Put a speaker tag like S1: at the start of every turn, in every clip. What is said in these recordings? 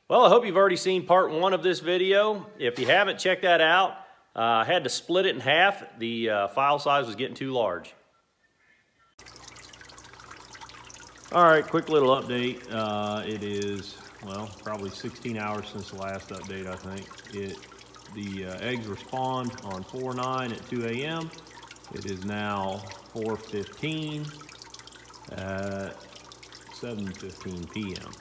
S1: Well, I hope you've already seen part one of this video. If you haven't, check that out. I had to split it in half. The file size was getting too large. All right, quick little update. It is, well, probably 16 hours since the last update, I think. The eggs were spawned on 4/9 at 2 a.m. It is now 4:15 at 7:15 p.m.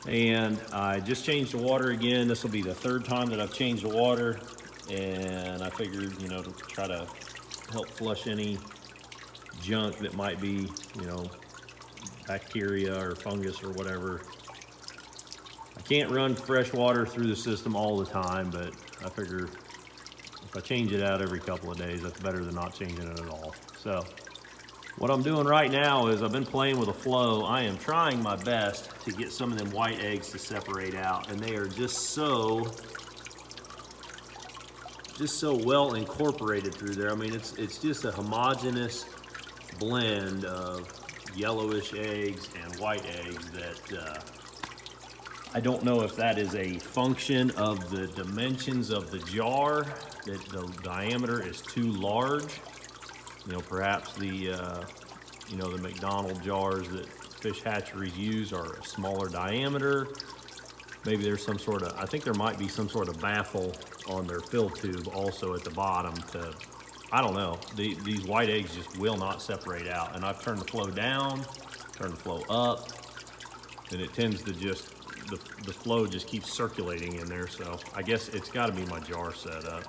S1: And I just changed the water again. This will be the third time that I've changed the water, and I figured, to try to help flush any junk that might be, bacteria or fungus or whatever. I can't run fresh water through the system all the time, but I figure if I change it out every couple of days, that's better than not changing it at all. So what I'm doing right now is I've been playing with a flow. I am trying my best to get some of them white eggs to separate out, and they are just so well incorporated through there. I mean, it's just a homogeneous blend of yellowish eggs and white eggs that I don't know if that is a function of the dimensions of the jar, that the diameter is too large. Perhaps the McDonald jars that fish hatcheries use are a smaller diameter. Maybe there's some sort of, I think there might be some sort of baffle on their fill tube also at the bottom to, I don't know. These white eggs just will not separate out. And I've turned the flow down, turned the flow up, and it tends to just, the flow just keeps circulating in there. So I guess it's gotta be my jar setup.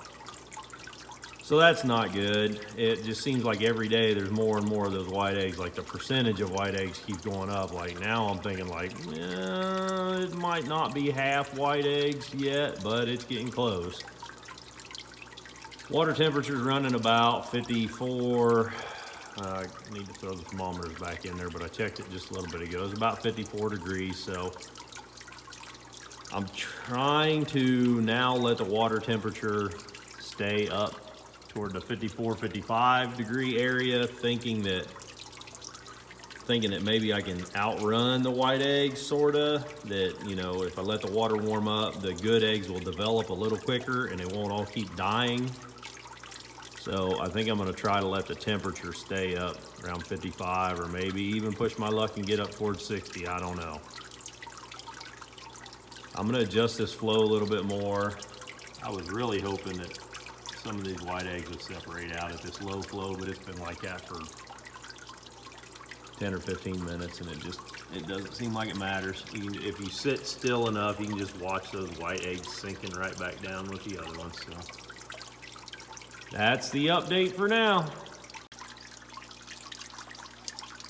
S1: So that's not good. It just seems like every day there's more and more of those white eggs. Like the percentage of white eggs keeps going up. Like now I'm thinking like, it might not be half white eggs yet, but it's getting close. Water temperature's running about 54. I need to throw the thermometers back in there, but I checked it just a little bit ago. It was about 54 degrees, so I'm trying to now let the water temperature stay up toward the 54, 55 degree area, thinking that maybe I can outrun the white eggs, sorta. That, if I let the water warm up, the good eggs will develop a little quicker and it won't all keep dying. So I think I'm gonna try to let the temperature stay up around 55, or maybe even push my luck and get up towards 60, I don't know. I'm gonna adjust this flow a little bit more. I was really hoping that some of these white eggs would separate out at this low flow, but it's been like that for 10 or 15 minutes, and it doesn't seem like it matters. If you sit still enough, you can just watch those white eggs sinking right back down with the other ones. So that's the update for now.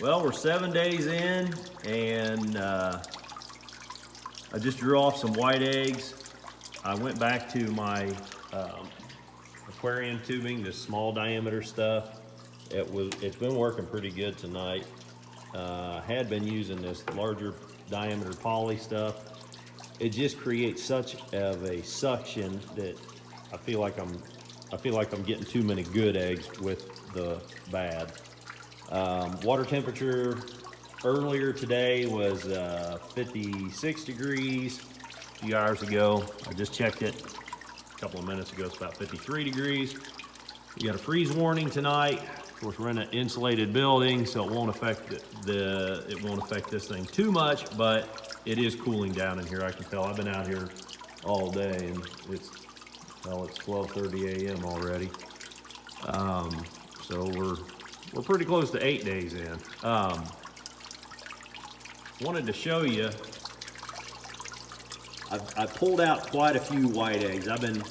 S1: Well, we're 7 days in, and I just drew off some white eggs. I went back to my aquarium tubing, this small diameter stuff. It's been working pretty good tonight. Had been using this larger diameter poly stuff. It just creates such of a suction that I feel like I'm getting too many good eggs with the bad. Water temperature earlier today was 56 degrees. A few hours ago, I just checked it a couple of minutes ago, it's about 53 degrees. We got a freeze warning tonight. Of course, we're in an insulated building, so it won't affect this thing too much, but it is cooling down in here. I can tell. I've been out here all day, and it's 12:30 a.m. already. So we're pretty close to 8 days in. Wanted to show you. I pulled out quite a few white eggs. I've been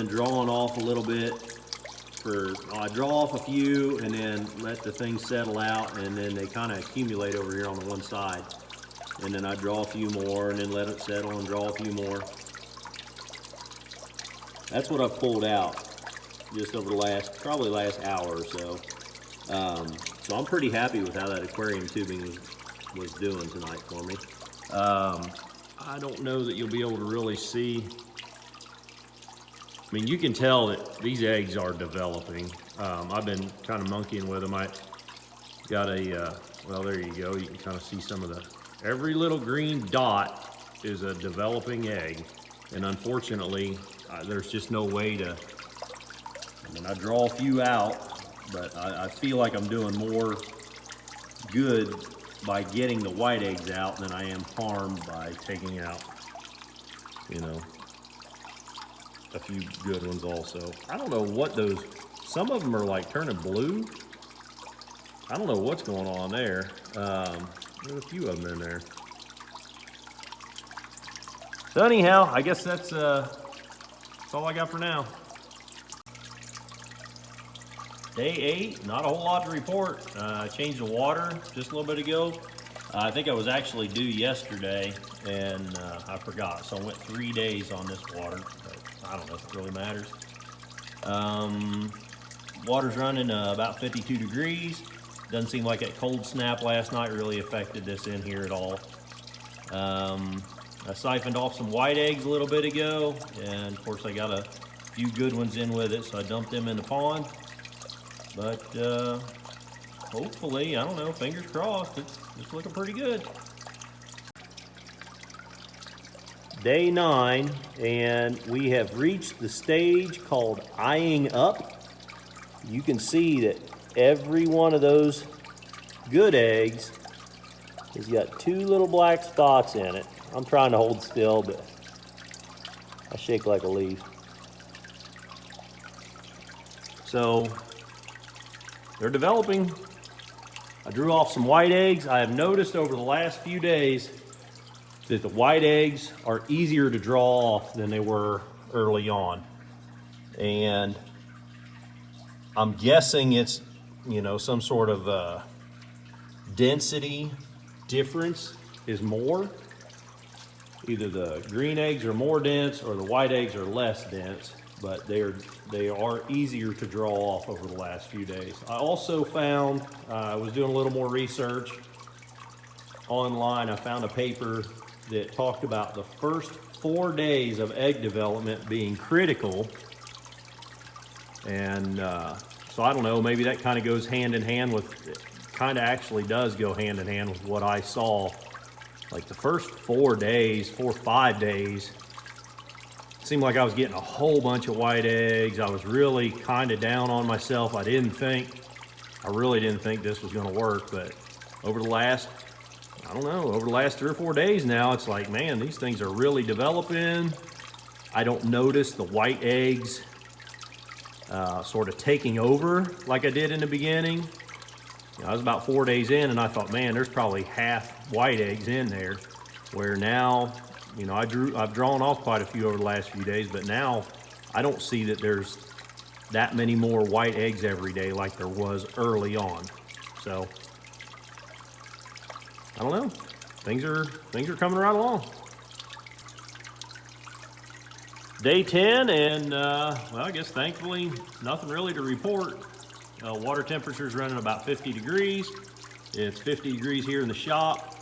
S1: drawing off a little bit. I draw off a few and then let the thing settle out, and then they kind of accumulate over here on the one side. And then I draw a few more and then let it settle and draw a few more. That's what I've pulled out just over the probably last hour or so. So I'm pretty happy with how that aquarium tubing was doing tonight for me. I don't know that you'll be able to really see. I mean, you can tell that these eggs are developing. I've been kind of monkeying with them. I got well, there you go. You can kind of see some of the Every little green dot is a developing egg. And unfortunately, there's just no way to, I mean, I draw a few out, but I feel like I'm doing more good by getting the white eggs out than I am harm by taking out, you know, a few good ones also. I don't know what those, some of them are like turning blue. I don't know what's going on there. There's a few of them in there. So anyhow, I guess that's all I got for now. Day 8, not a whole lot to report. I changed the water just a little bit ago. I think I was actually due yesterday and I forgot. So I went 3 days on this water, but I don't know if it really matters. Water's running about 52 degrees. Doesn't seem like that cold snap last night really affected this in here at all. I siphoned off some white eggs a little bit ago, and of course I got a few good ones in with it, so I dumped them in the pond. But hopefully, I don't know, fingers crossed, it's looking pretty good. Day 9, and we have reached the stage called eyeing up. You can see that every one of those good eggs has got 2 little black spots in it. I'm trying to hold still, but I shake like a leaf. So they're developing. I drew off some white eggs. I have noticed over the last few days that the white eggs are easier to draw off than they were early on. And I'm guessing it's, you know, some sort of density difference is more. Either the green eggs are more dense or the white eggs are less dense, but they are easier to draw off over the last few days. I also found, I was doing a little more research online. I found a paper that talked about the first 4 days of egg development being critical. And so I don't know, maybe that kind of goes hand in hand with, it kind of actually does go hand in hand with what I saw. Like the first 4 days, 4 or 5 days, it seemed like I was getting a whole bunch of white eggs. I was really kind of down on myself. I really didn't think this was going to work, but over the last, I don't know, over the last 3 or 4 days now, it's like, man, these things are really developing. I don't notice the white eggs sort of taking over like I did in the beginning. I was about 4 days in and I thought, man, there's probably half white eggs in there, where now, you know, I've drawn off quite a few over the last few days, but now I don't see that there's that many more white eggs every day like there was early on. So I don't know, things are coming right along. Day 10, and well, I guess thankfully nothing really to report. Water temperature is running about 50 degrees. It's 50 degrees here in the shop.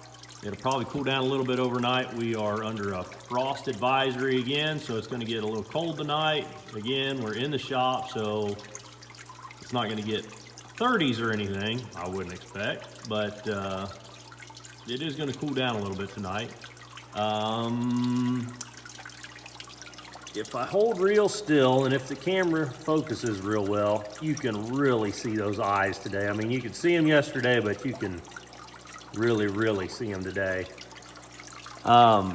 S1: It'll probably cool down a little bit overnight. We are under a frost advisory again, so it's going to get a little cold tonight. Again, we're in the shop, so it's not going to get 30s or anything, I wouldn't expect, but it is going to cool down a little bit tonight. If I hold real still and if the camera focuses real well, you can really see those eyes today. I mean, you could see them yesterday, but you can really see them today. I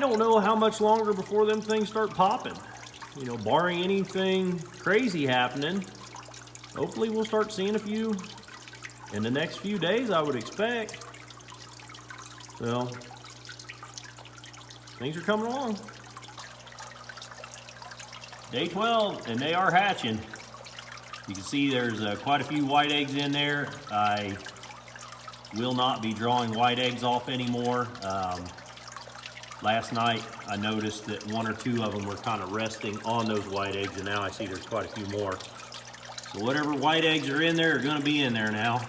S1: don't know how much longer before them things start popping. You know, barring anything crazy happening, hopefully we'll start seeing a few in the next few days, I would expect. So, things are coming along. Day 12, and they are hatching. You can see there's quite a few white eggs in there. I will not be drawing white eggs off anymore. Last night I noticed that 1 or 2 of them were kind of resting on those white eggs, and now I see there's quite a few more. So whatever white eggs are in there are going to be in there now.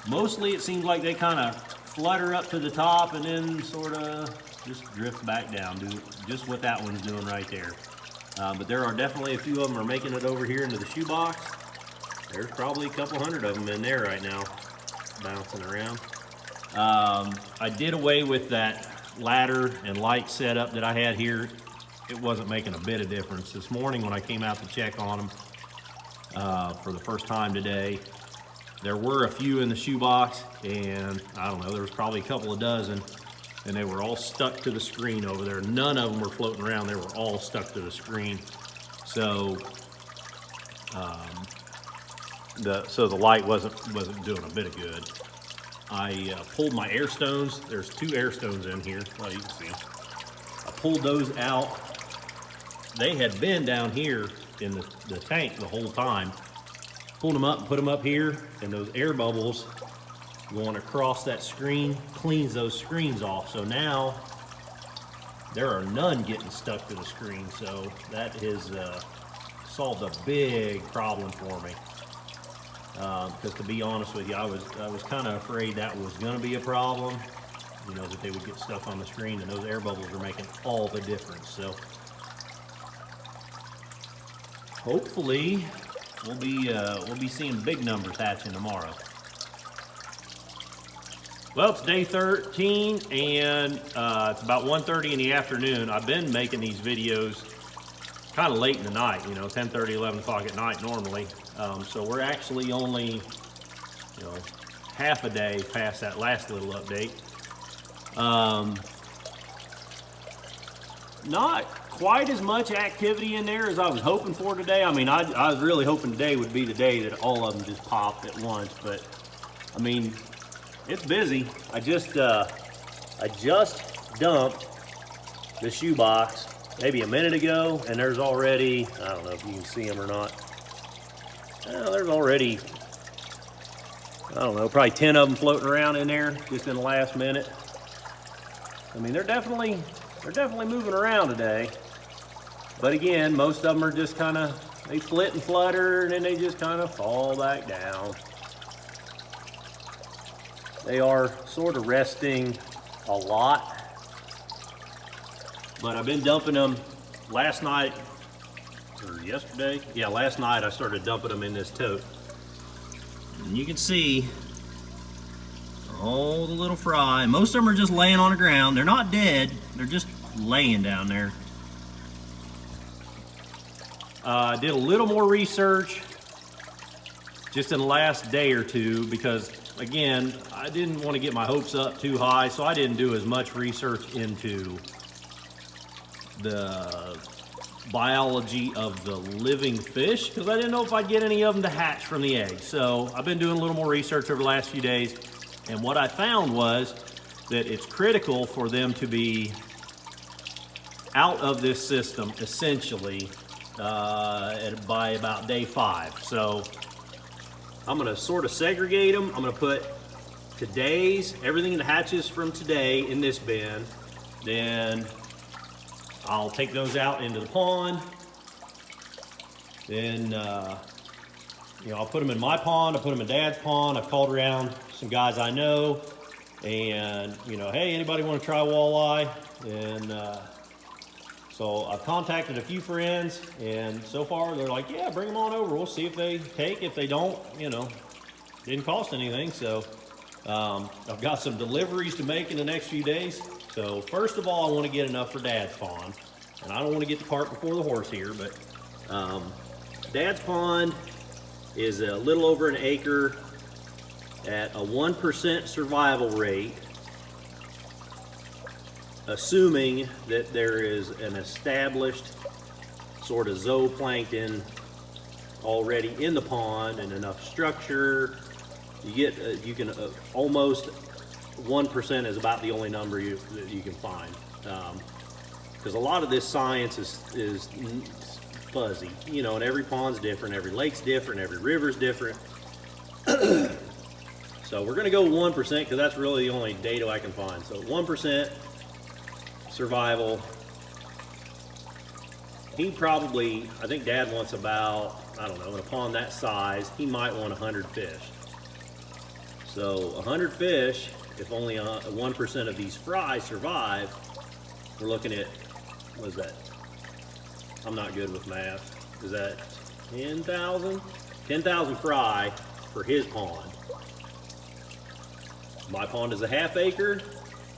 S1: Mostly it seems like they kind of flutter up to the top and then sort of just drift back down, do just what that one's doing right there. But there are definitely a few of them are making it over here into the shoebox. There's probably a couple hundred of them in there right now. bouncing around. I did away with that ladder and light setup that I had here. It wasn't making a bit of difference. This morning when I came out to check on them for the first time today, there were a few in the shoebox, and I don't know, there was probably a couple of dozen, and they were all stuck to the screen over there. None of them were floating around. They were all stuck to the screen. So the light wasn't doing a bit of good. I pulled my air stones. There's 2 air stones in here. Oh, you can see them. I pulled those out. They had been down here in the tank the whole time. Pulled them up and put them up here, and those air bubbles going across that screen cleans those screens off. So now there are none getting stuck to the screen. So that has solved a big problem for me. Because to be honest with you, I was kind of afraid that was going to be a problem. You know, that they would get stuck on the screen, and those air bubbles are making all the difference. So hopefully we'll be seeing big numbers hatching tomorrow. Well, it's day 13, and it's about 1:30 in the afternoon. I've been making these videos kind of late in the night, you know, 10:30, 11 o'clock at night normally. So we're actually only, you know, half a day past that last little update. Not quite as much activity in there as I was hoping for today. I mean, I was really hoping today would be the day that all of them just popped at once, but I mean, it's busy. I just dumped the shoebox maybe a minute ago, and there's already, I don't know if you can see them or not. There's already, I don't know, probably 10 of them floating around in there just in the last minute. I mean, they're definitely moving around today. But again, most of them are just kind of, they flit and flutter, and then they just kind of fall back down. They are sort of resting a lot. But I've been dumping them last night, or yesterday. Yeah, last night I started dumping them in this tote. And you can see all the little fry. Most of them are just laying on the ground. They're not dead, they're just laying down there. I did a little more research just in the last day or two because, again, I didn't want to get my hopes up too high, so I didn't do as much research into the biology of the living fish because I didn't know if I'd get any of them to hatch from the eggs. So I've been doing a little more research over the last few days, and what I found was that it's critical for them to be out of this system essentially by about day 5. So I'm going to sort of segregate them. I'm going to put everything that hatches from today in this bin. Then I'll take those out into the pond. Then, you know, I'll put them in my pond. I'll put them in Dad's pond. I've called around some guys I know, and, you know, hey, anybody want to try walleye? And so I've contacted a few friends, and so far they're like, yeah, bring them on over. We'll see if they take. If they don't, you know, didn't cost anything. So I've got some deliveries to make in the next few days. So first of all, I want to get enough for Dad's pond. And I don't want to get the cart before the horse here, but Dad's pond is a little over an acre at a 1% survival rate, assuming that there is an established sort of zooplankton already in the pond and enough structure. You can almost 1% is about the only number you can find, because a lot of this science is fuzzy, you know, and every pond's different, every lake's different, every river's different. So we're going to go 1% because that's really the only data I can find. So 1% survival. He probably, I think Dad wants about, I don't know, in a pond that size, he might want 100 fish. So 100 fish, if only 1% of these fry survive, we're looking at, what is that? I'm not good with math. Is that 10,000? 10,000 fry for his pond. My pond is a 1/2 acre,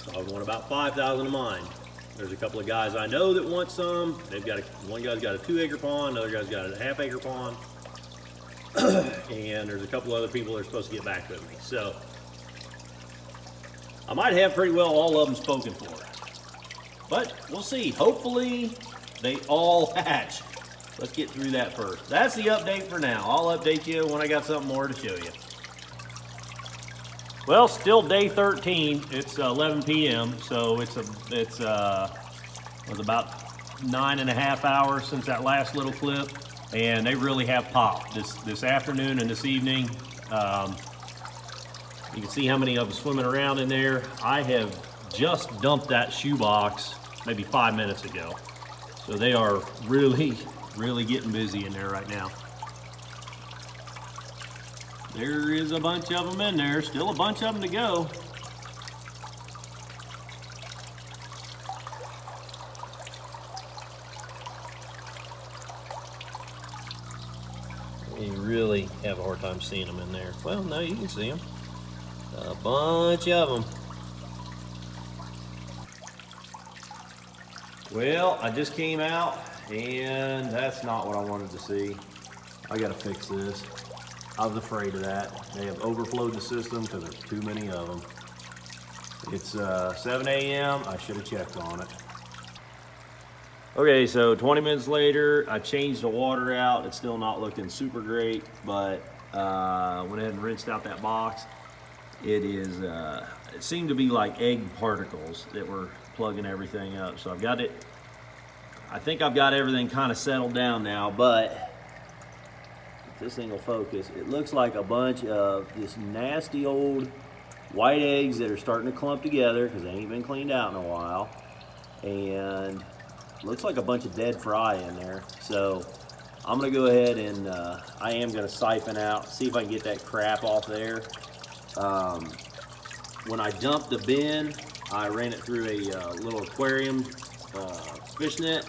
S1: so I would want about 5,000 of mine. There's a couple of guys I know that want some. One guy's got a 2-acre pond, another guy's got a 1/2 acre pond. And there's a couple other people that are supposed to get back with me. So I might have pretty well all of them spoken for. But we'll see. Hopefully they all hatch. Let's get through that first. That's the update for now. I'll update you when I got something more to show you. Well, still day 13. It's 11 p.m. So it was about 9.5 hours since that last little clip, and they really have popped this afternoon and this evening. You can see how many of them swimming around in there. I have just dumped that shoebox maybe 5 minutes ago, so they are really getting busy in there right now. There is a bunch of them in there, still a bunch of them to go. You really have a hard time seeing them in there. Well, no, you can see them. A bunch of them. Well, I just came out and that's not what I wanted to see. I gotta fix this. I was afraid of that. They have overflowed the system because there's too many of them. It's 7 a.m. I should have checked on it. Okay, so 20 minutes later, I changed the water out. It's still not looking super great, but went ahead and rinsed out that box. It seemed to be like egg particles that were plugging everything up. So I think I've got everything kind of settled down now, but this thing will focus. It looks like a bunch of this nasty old white eggs that are starting to clump together because they ain't been cleaned out in a while. And looks like a bunch of dead fry in there. So I'm gonna go ahead and I am gonna siphon out, see if I can get that crap off there. When I dumped the bin, I ran it through a little aquarium fish net,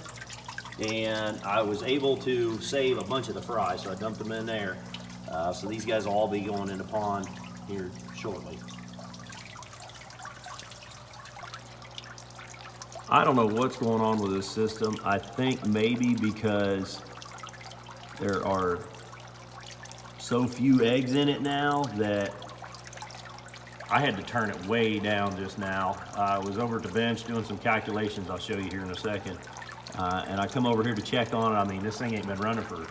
S1: and I was able to save a bunch of the fry, so I dumped them in there. So these guys will all be going in the pond here shortly. I don't know what's going on with this system. I think maybe because there are so few eggs in it now that I had to turn it way down just now. I was over at the bench doing some calculations I'll show you here in a second. And I come over here to check on it. I mean, this thing ain't been running for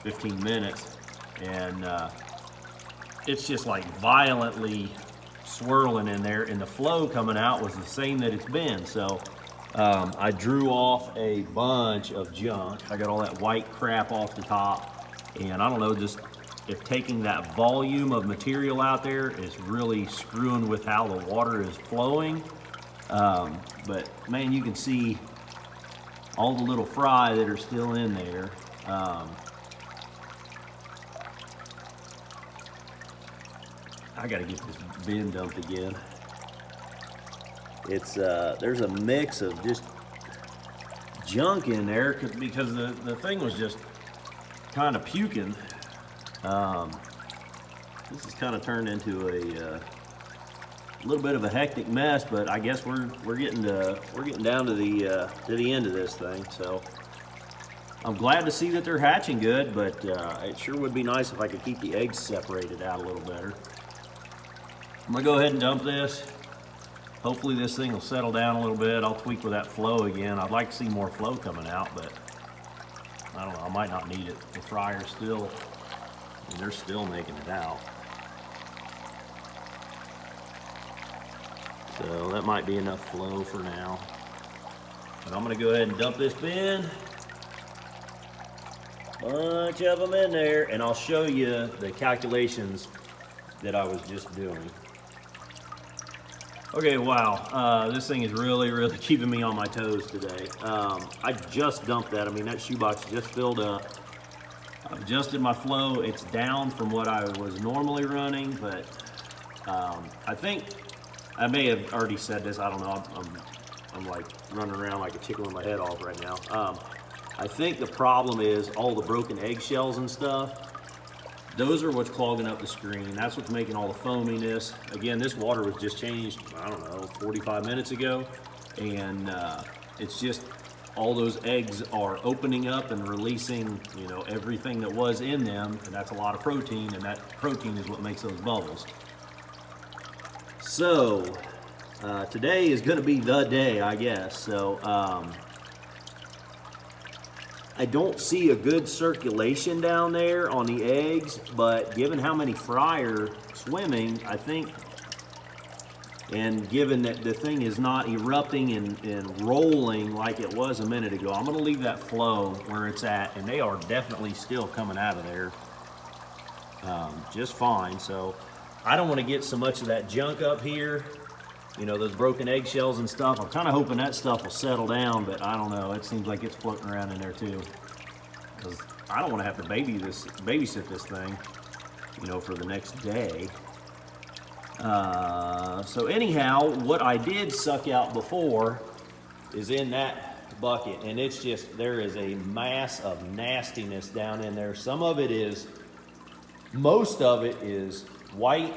S1: 15 minutes. And it's just like violently swirling in there. And the flow coming out was the same that it's been. So I drew off a bunch of junk. I got all that white crap off the top. And I don't know, just if taking that volume of material out there is really screwing with how the water is flowing. But man, you can see all the little fry that are still in there. I gotta get this bin dumped again. It's there's a mix of just junk in there because the thing was just kind of puking. This has kind of turned into a little bit of a hectic mess, but I guess we're getting down to the end of this thing. So I'm glad to see that they're hatching good, but it sure would be nice if I could keep the eggs separated out a little better. I'm gonna go ahead and dump this. Hopefully this thing will settle down a little bit. I'll tweak with that flow again. I'd like to see more flow coming out, but I don't know, I might not need it. The fryer's still, I mean, they're still making it out. So that might be enough flow for now. But I'm gonna go ahead and dump this bin. Bunch of them in there, and I'll show you the calculations that I was just doing. Okay, wow, this thing is really keeping me on my toes today. I just dumped that. I mean, that shoebox just filled up. I've adjusted my flow. It's down from what I was normally running, but I think, I may have already said this, I don't know, I'm like running around like a chicken with my head off right now. I think the problem is all the broken eggshells and stuff. Those are what's clogging up the screen. That's what's making all the foaminess. Again, this water was just changed, I don't know, 45 minutes ago. And it's just all those eggs are opening up and releasing, you know, everything that was in them. And that's a lot of protein, and that protein is what makes those bubbles. So today is going to be the day, I guess. So I don't see a good circulation down there on the eggs, but given how many fry are swimming, I think, and given that the thing is not erupting and rolling like it was a minute ago, I'm going to leave that flow where it's at, and they are definitely still coming out of there just fine. So I don't want to get so much of that junk up here, you know, those broken eggshells and stuff. I'm kind of hoping that stuff will settle down, but I don't know. It seems like it's floating around in there too. Because I don't want to have to babysit this thing, you know, for the next day. So anyhow, what I did suck out before is in that bucket, and it's just, there is a mass of nastiness down in there. Some of it is, most of it is white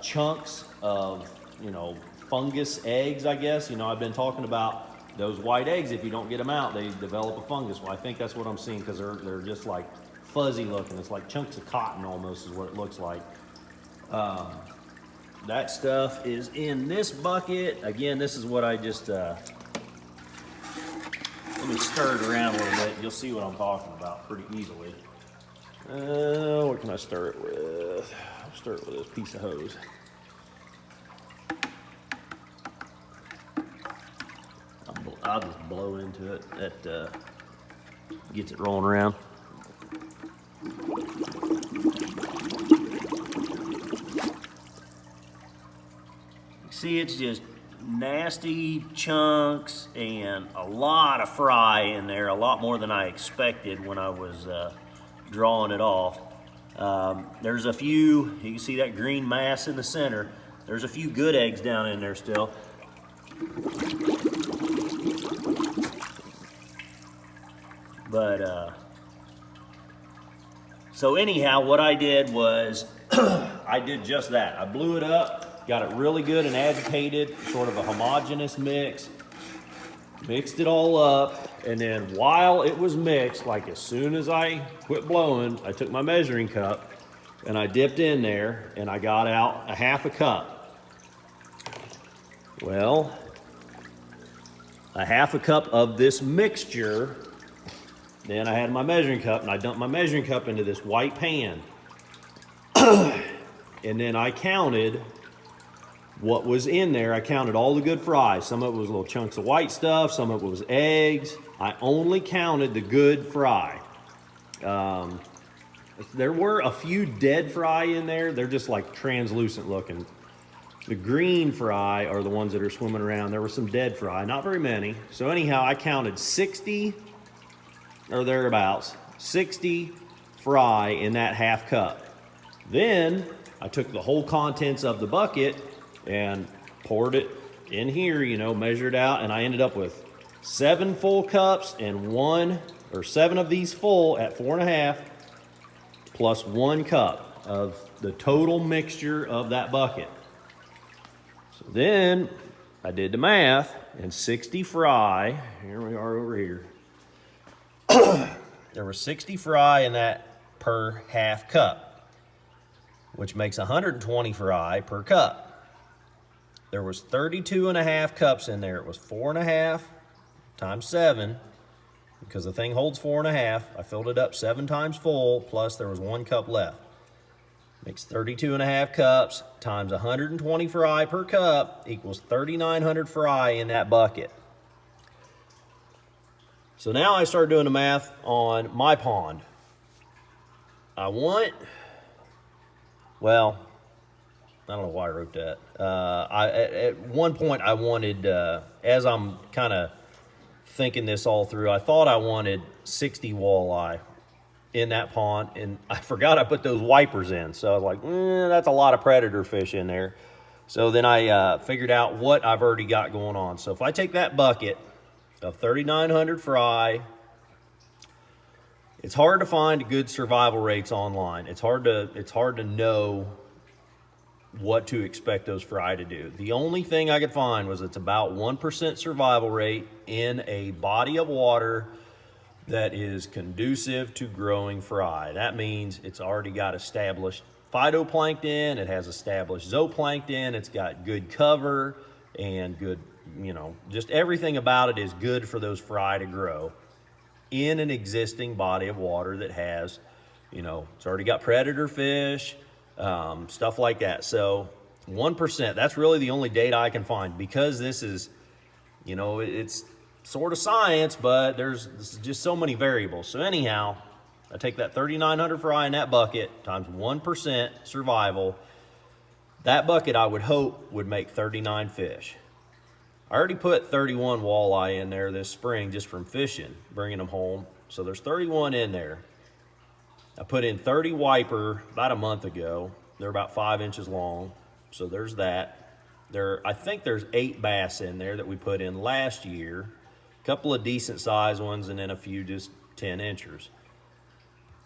S1: chunks of, you know, fungus eggs, I guess. You know, I've been talking about those white eggs. If you don't get them out, they develop a fungus. Well, I think that's what I'm seeing, because they're just like fuzzy looking. It's like chunks of cotton almost is what it looks like. That stuff is in this bucket. Again, this is what I just, let me stir it around a little bit. You'll see what I'm talking about pretty easily. What can I stir it with? I'll stir it with this piece of hose. I'll just blow into it. That gets it rolling around. See, it's just nasty chunks and a lot of fry in there, a lot more than I expected when I was drawing it off. There's a few, you can see that green mass in the center. There's a few good eggs down in there still. But, so anyhow, what I did was, I did just that. I blew it up, got it really good and agitated, sort of a homogeneous mix, mixed it all up, and then while it was mixed, like as soon as I quit blowing, I took my measuring cup and I dipped in there and I got out a half a cup. Well, a half a cup of this mixture. Then I had my measuring cup, and I dumped my measuring cup into this white pan. And then I counted what was in there. I counted all the good fries. Some of it was little chunks of white stuff. Some of it was eggs. I only counted the good fry. There were a few dead fry in there. They're just like translucent looking. The green fry are the ones that are swimming around. There were some dead fry, not very many. So anyhow, I counted 60 or thereabouts, 60 fry in that half cup. Then I took the whole contents of the bucket and poured it in here, you know, measured out, and I ended up with 7 full cups and 7 of these full at 4.5, plus 1 cup of the total mixture of that bucket. So then I did the math, and 60 fry, here we are over here. There were 60 fry in that per half cup, which makes 120 fry per cup. There was 32.5 cups in there. It was 4.5 times 7, because the thing holds 4.5. I filled it up 7 times full, plus there was 1 cup left. Makes 32.5 cups times 120 fry per cup equals 3,900 fry in that bucket. So now I started doing the math on my pond. I don't know why I wrote that. At one point I wanted, as I'm kind of thinking this all through, I thought I wanted 60 walleye in that pond, and I forgot I put those wipers in. So I was like, that's a lot of predator fish in there. So then I figured out what I've already got going on. So if I take that bucket of 3,900 fry, It's hard to find good survival rates online. It's hard to know what to expect those fry to do. The only thing I could find was it's about 1% survival rate in a body of water that is conducive to growing fry. That means it's already got established phytoplankton, it has established zooplankton, it's got good cover and good, just everything about it is good for those fry to grow in an existing body of water that has, it's already got predator fish, stuff like that. So 1%, that's really the only data I can find, because this is, it's sort of science, but there's just so many variables. So anyhow, I take that 3,900 fry in that bucket times 1% survival. That bucket, I would hope, would make 39 fish. I already put 31 walleye in there this spring just from fishing, bringing them home. So there's 31 in there. I put in 30 wiper about a month ago. They're about 5 inches long. So there's that. I think there's 8 bass in there that we put in last year. A couple of decent sized ones and then a few just 10 inchers.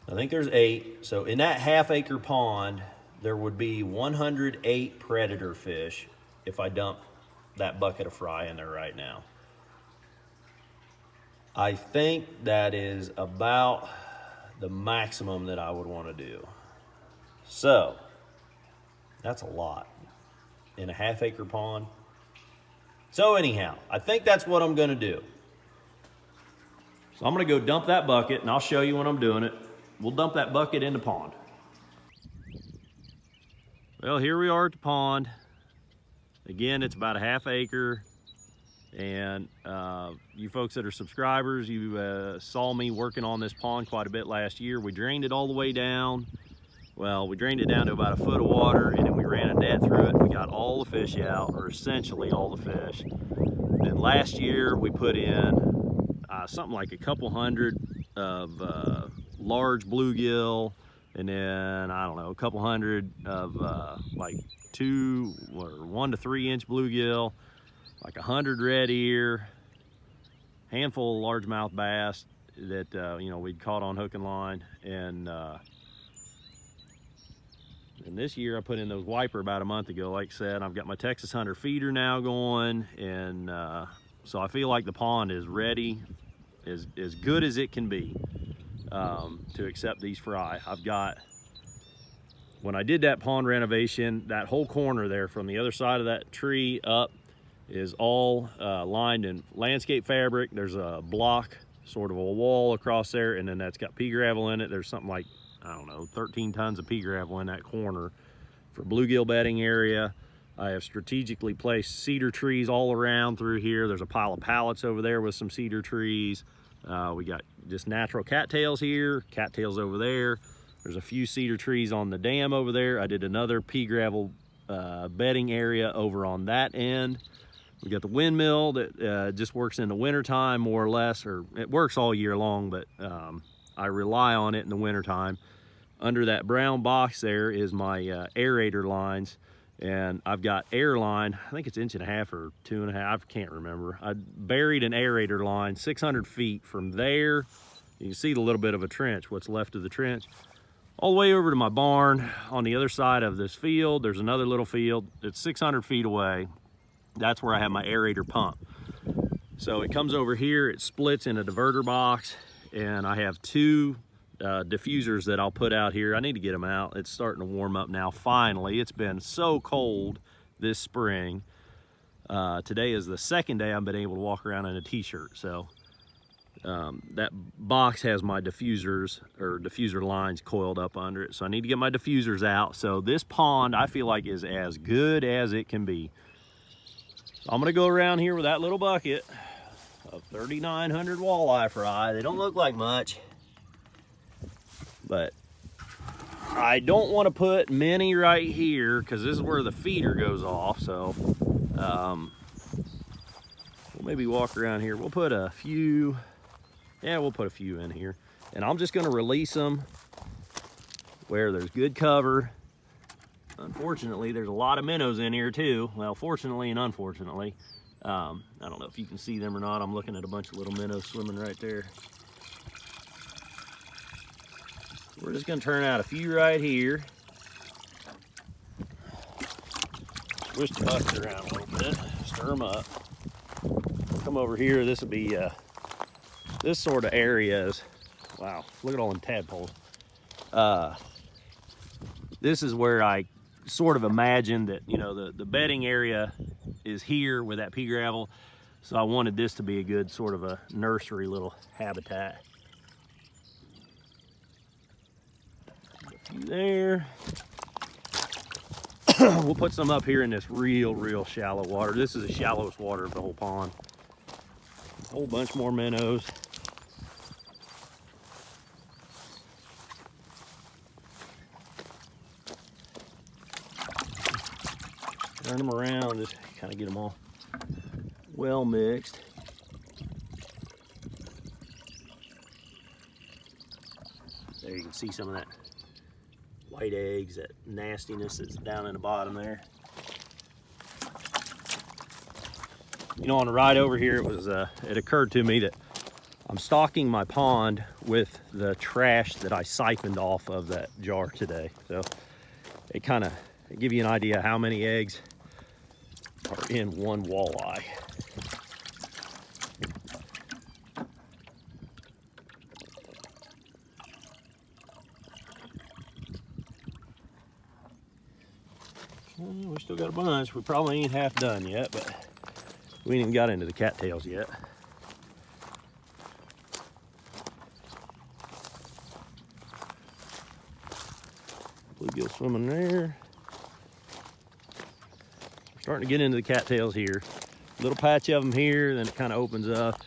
S1: I think there's 8. So in that half-acre pond, there would be 108 predator fish if I dump that bucket of fry in there right now. I think that is about the maximum that I would want to do. So that's a lot in a half-acre pond. So anyhow, I think that's what I'm going to do. So I'm going to go dump that bucket, and I'll show you when I'm doing it. We'll dump that bucket in the pond. Well, here we are at the pond. Again, it's about a half acre. And you folks that are subscribers, you saw me working on this pond quite a bit last year. We drained it all the way down. Well, we drained it down to about a foot of water, and then we ran a net through it. We got all the fish out, or essentially all the fish. Then last year we put in something like a couple hundred of large bluegill, and then I don't know, a couple hundred of like 2 or 1 to 3 inch bluegill, like 100 red ear, handful of largemouth bass that we'd caught on hook and line, and this year I put in those wiper about a month ago. Like I said, I've got my Texas Hunter feeder now going, and so I feel like the pond is ready, as good as it can be to accept these fry. I've got, when I did that pond renovation, that whole corner there from the other side of that tree up is all lined in landscape fabric. There's a block, sort of a wall across there, and then that's got pea gravel in it. There's something like, I don't know, 13 tons of pea gravel in that corner for bluegill bedding area. I have strategically placed cedar trees all around through here. There's a pile of pallets over there with some cedar trees. We got just natural cattails here, cattails over there. There's a few cedar trees on the dam over there. I did another pea gravel bedding area over on that end. We got the windmill that just works in the wintertime more or less, or it works all year long, but I rely on it in the wintertime. Under that brown box there is my aerator lines, and I've got air line, I think it's 1.5 inches or 2.5, I can't remember. I buried an aerator line 600 feet from there. You can see the little bit of a trench, what's left of the trench, all the way over to my barn on the other side of this field. There's another little field. It's 600 feet away. That's where I have my aerator pump. So it comes over here, it splits in a diverter box, and I have 2 diffusers that I'll put out here. I need to get them out. It's starting to warm up now, finally. It's been so cold this spring. Today is the second day I've been able to walk around in a t-shirt. So that box has my diffusers, or diffuser lines, coiled up under it. So I need to get my diffusers out. So this pond, I feel like, is as good as it can be. So I'm gonna go around here with that little bucket of 3,900 walleye fry. They don't look like much, but I don't want to put many right here because this is where the feeder goes off. So we'll maybe walk around here. We'll put a few, we'll put a few in here, and I'm just going to release them where there's good cover. Unfortunately, there's a lot of minnows in here too. Well, fortunately and unfortunately. I don't know if you can see them or not. I'm looking at a bunch of little minnows swimming right there. We're just gonna turn out a few right here. Twist the bucket around a little bit, stir them up. Come over here, this will be, this sort of area is, wow, look at all them tadpoles. This is where I sort of imagined that, you know, the bedding area is here with that pea gravel. So I wanted this to be a good sort of a nursery little habitat. A few there. We'll put some up here in this real shallow water. This is the shallowest water of the whole pond. A whole bunch more minnows. Turn them around, just kind of get them all well mixed. There you can see some of that white eggs, that nastiness that's down in the bottom there. You know, on the ride over here, it occurred to me that I'm stocking my pond with the trash that I siphoned off of that jar today. So it kind of give you an idea how many eggs are in one walleye. We still got a bunch. We probably ain't half done yet, but we ain't even got into the cattails yet. Bluegill swimming there. We're starting to get into the cattails here. Little patch of them here, then it kind of opens up.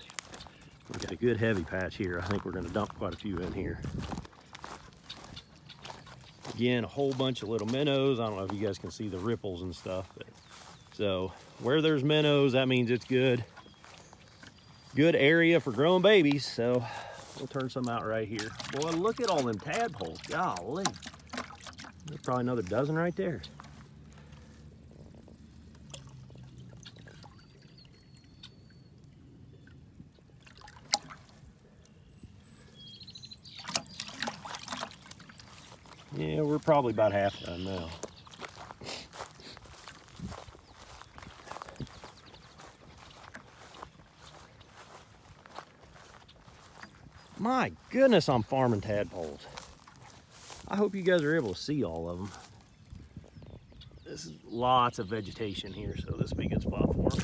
S1: We've got a good heavy patch here. I think we're going to dump quite a few in here. Again, a whole bunch of little minnows. I don't know if you guys can see the ripples and stuff. So where there's minnows, that means it's good area for growing babies. So we'll turn some out right here. Boy, look at all them tadpoles. Golly. There's probably another dozen right there. Yeah, we're probably about half done now. My goodness, I'm farming tadpoles. I hope you guys are able to see all of them. This is lots of vegetation here, so this will be a good spot for them.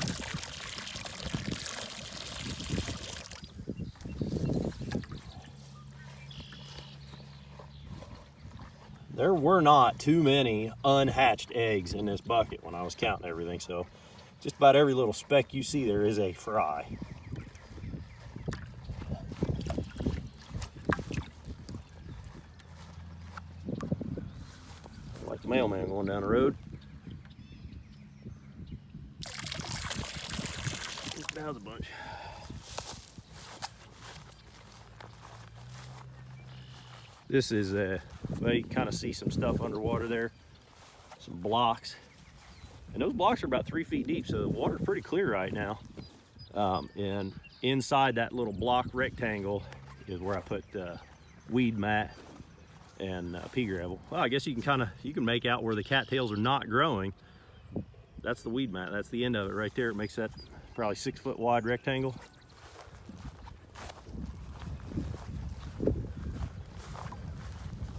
S1: There were not too many unhatched eggs in this bucket when I was counting everything, so just about every little speck you see there is a fry. Like the mailman going down the road. Now's a bunch. This is well, you can kind of see some stuff underwater there, some blocks, and those blocks are about 3 feet deep, so the water's pretty clear right now. And inside that little block rectangle is where I put weed mat and pea gravel. Well, I guess you can make out where the cattails are not growing. That's the weed mat. That's the end of it right there. It makes that probably 6 foot wide rectangle.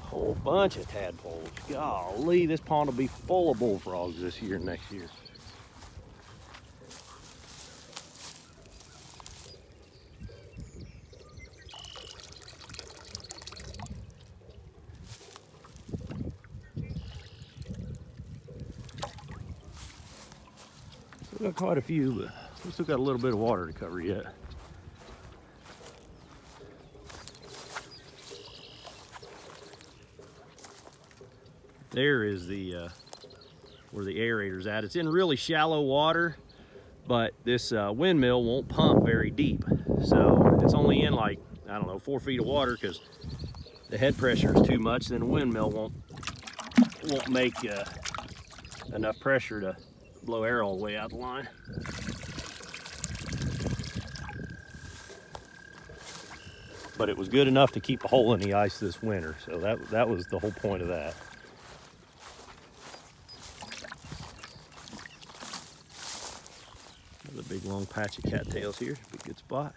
S1: Whole bunch of tadpoles. Golly, this pond will be full of bullfrogs this year and next year. Still got quite a few, but we still got a little bit of water to cover yet. There is the where the aerator's at. It's in really shallow water, but this windmill won't pump very deep. So it's only in like, I don't know, 4 feet of water because the head pressure is too much. Then the windmill won't make enough pressure to blow air all the way out the line. but it was good enough to keep a hole in the ice this winter. So that was the whole point of that. Another big long patch of cattails here. Be a good spot.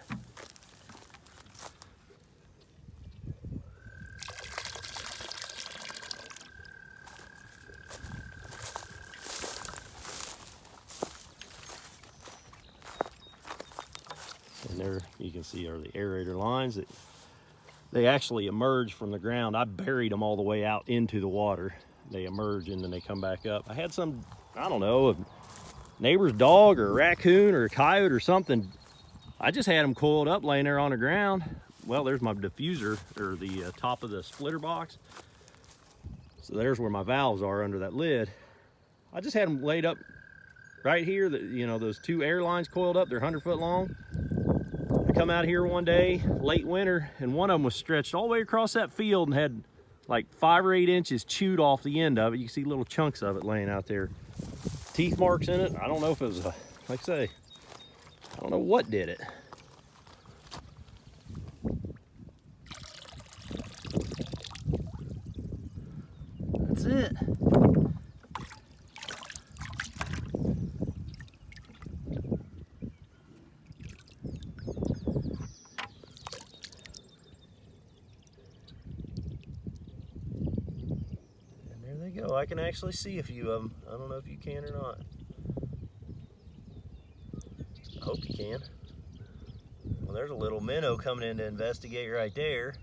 S1: And there you can see are the aerator lines that they actually emerge from the ground. I buried them all the way out into the water. They emerge and then they come back up. I had some, I don't know, a neighbor's dog or a raccoon or a coyote or something. I just had them coiled up laying there on the ground. Well, there's my diffuser, or the top of the splitter box. So there's where my valves are under that lid. I just had them laid up right here. You know, those two air lines coiled up, they're 100 foot long. I come out here one day, late winter, and one of them was stretched all the way across that field and had like 5 or 8 inches chewed off the end of it. You can see little chunks of it laying out there. Teeth marks in it. I don't know if it was, like I say, I don't know what did it. That's it. Go. I can actually see a few of them. I don't know if you can or not. I hope you can. Well, there's a little minnow coming in to investigate right there.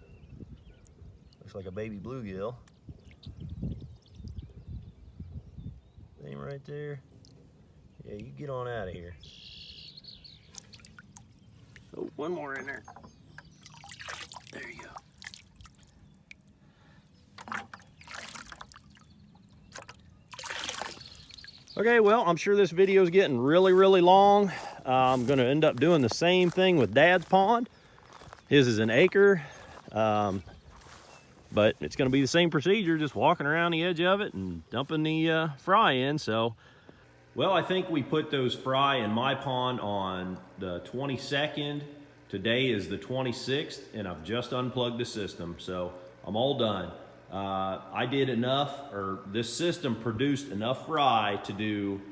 S1: Looks like a baby bluegill. Name right there. Yeah, you get on out of here. Oh, one more in there. There you go. Okay, well, I'm sure this video is getting really, really long. I'm going to end up doing the same thing with Dad's pond. His is an acre, but it's going to be the same procedure, just walking around the edge of it and dumping the fry in. So, well, I think we put those fry in my pond on the 22nd. Today is the 26th, and I've just unplugged the system, so I'm all done. I did enough, or this system produced enough fry to do,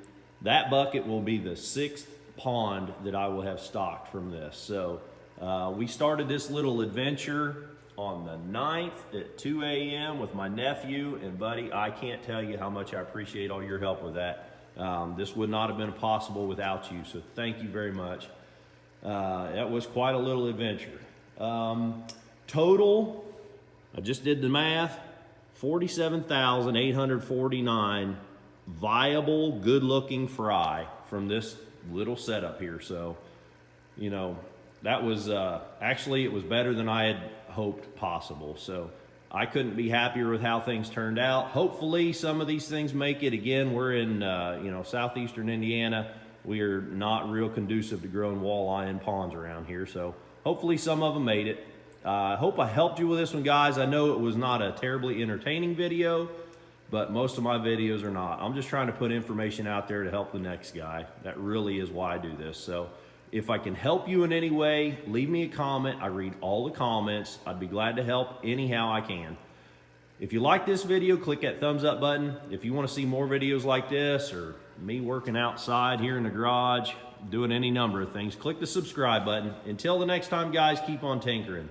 S1: that bucket will be the 6th pond that I will have stocked from this. So we started this little adventure on the 9th at 2 a.m. with my nephew, and buddy, I can't tell you how much I appreciate all your help with that. This would not have been possible without you, so thank you very much. That was quite a little adventure. Total, I just did the math, 47,849 viable, good-looking fry from this little setup here. So, you know, that was, actually it was better than I had hoped possible. So I couldn't be happier with how things turned out. Hopefully some of these things make it. Again, we're in, you know, southeastern Indiana. We are not real conducive to growing walleye in ponds around here. So hopefully some of them made it. I hope I helped you with this one, guys. I know it was not a terribly entertaining video, but most of my videos are not. I'm just trying to put information out there to help the next guy. That really is why I do this. So if I can help you in any way, leave me a comment. I read all the comments. I'd be glad to help anyhow I can. If you like this video, click that thumbs up button. If you want to see more videos like this, or me working outside here in the garage, doing any number of things, click the subscribe button. Until the next time, guys, keep on tinkering.